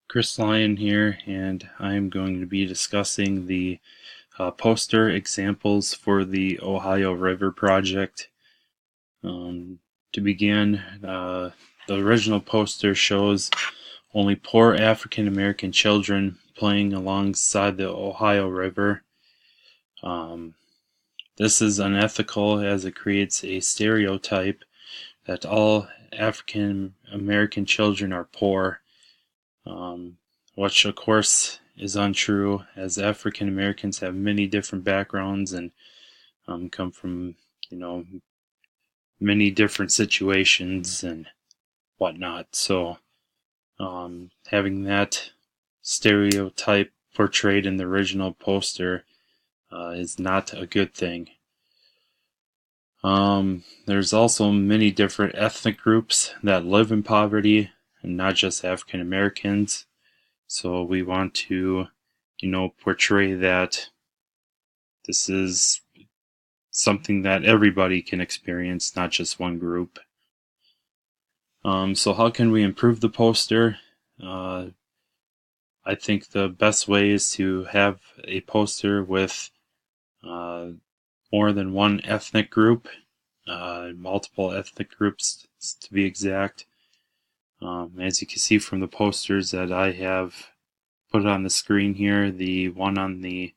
Chris Lyon here, and I'm going to be discussing the poster examples for the Ohio River project. To begin, the original poster shows only poor African American children playing alongside the Ohio River. This is unethical as it creates a stereotype that all African American children are poor. Which of course is untrue, as African Americans have many different backgrounds and come from, many different situations and whatnot. So having that stereotype portrayed in the original poster is not a good thing. There's also many different ethnic groups that live in poverty, and not just African Americans. So we want to, portray that this is something that everybody can experience, not just one group. So how can we improve the poster? I think the best way is to have a poster with more than one ethnic group, multiple ethnic groups to be exact. As you can see from the posters that I have put on the screen here, the one on the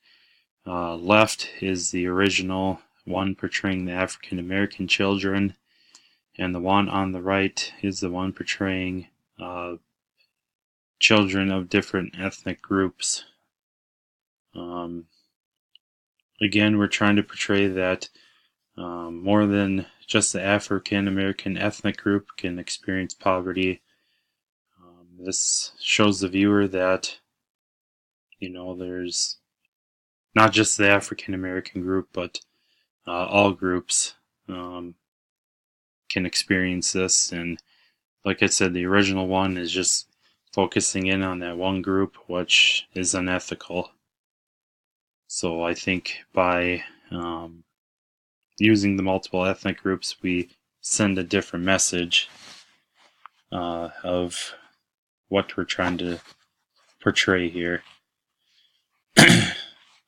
left is the original one portraying the African American children, and the one on the right is the one portraying children of different ethnic groups. Again, we're trying to portray that more than just the African American ethnic group can experience poverty. This shows the viewer that, there's not just the African American group, but all groups can experience this. And like I said, the original one is just focusing in on that one group, which is unethical. So I think by using the multiple ethnic groups, we send a different message of what we're trying to portray here.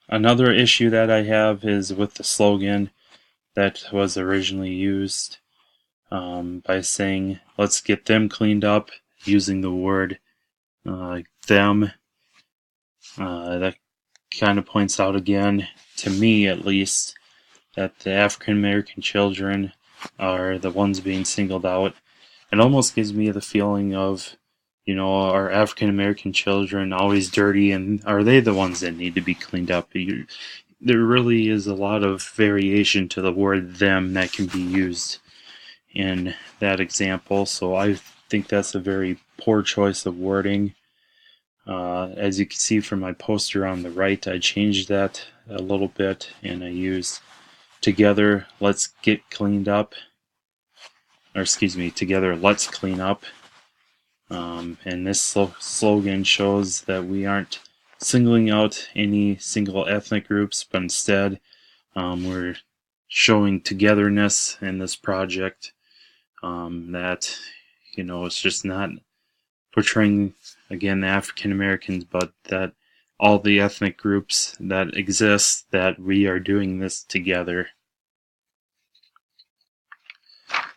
Another issue that I have is with the slogan that was originally used by saying, "Let's get them cleaned up," using the word them. That kind of points out again, to me at least, that the African American children are the ones being singled out. It almost gives me the feeling of, are African American children always dirty, and are they the ones that need to be cleaned up? There really is a lot of variation to the word them that can be used in that example, so I think that's a very poor choice of wording. As you can see from my poster on the right, I changed that a little bit and I used "together let's get cleaned up," or excuse me, "together let's clean up." And this slogan shows that we aren't singling out any single ethnic groups, but instead we're showing togetherness in this project, that, it's just not portraying, again, the African Americans, but that all the ethnic groups that exist, that we are doing this together.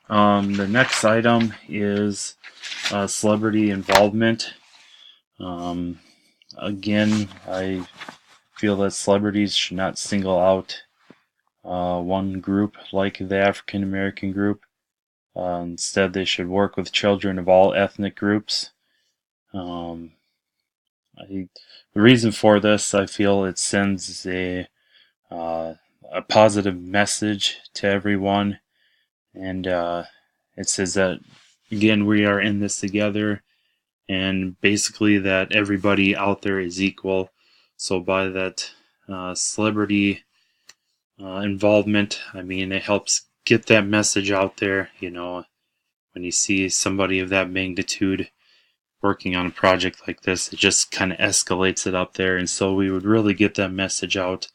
The next item is celebrity involvement. Again, I feel that celebrities should not single out one group like the African American group. Instead, they should work with children of all ethnic groups. The reason for this, I feel it sends a positive message to everyone, and it says that, again, we are in this together, and basically that everybody out there is equal. So by that celebrity involvement, I mean, it helps get that message out there. When you see somebody of that magnitude working on a project like this, it just kind of escalates it up there. And so we would really get that message out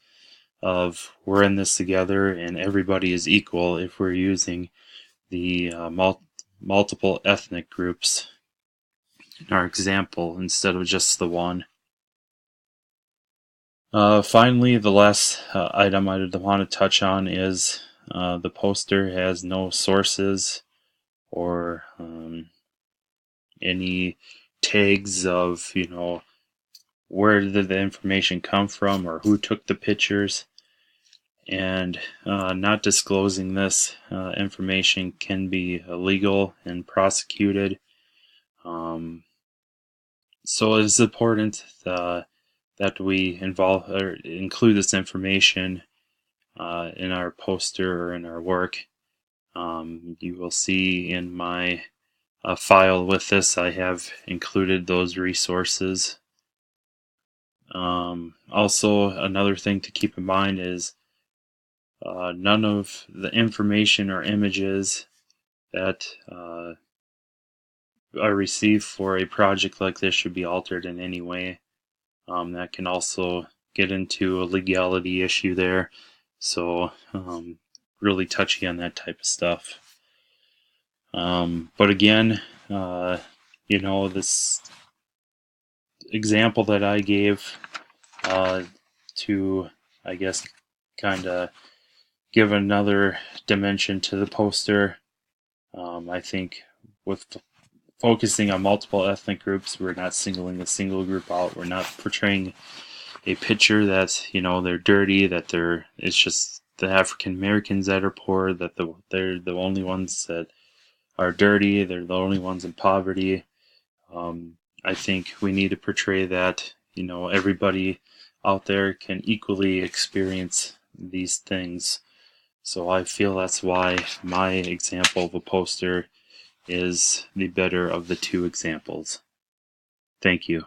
of, we're in this together and everybody is equal, if we're using the multiple ethnic groups. in our example instead of just the one. Finally, the last item I want to touch on is the poster has no sources or any tags of, where did the information come from or who took the pictures. And not disclosing this information can be illegal and prosecuted. So it is important that we involve or include this information in our poster or in our work. You will see in my file with this, I have included those resources. Also, another thing to keep in mind is none of the information or images that are received for a project like this should be altered in any way. That can also get into a legality issue there. So, really touchy on that type of stuff. But again, this example that I gave to, I guess, kind of give another dimension to the poster. I think with focusing on multiple ethnic groups, we're not singling a single group out. We're not portraying a picture that they're dirty, that it's just the African Americans that are poor, that they're the only ones that are dirty, they're the only ones in poverty. I think we need to portray that everybody out there can equally experience these things. So I feel that's why my example of a poster is the better of the two examples. Thank you.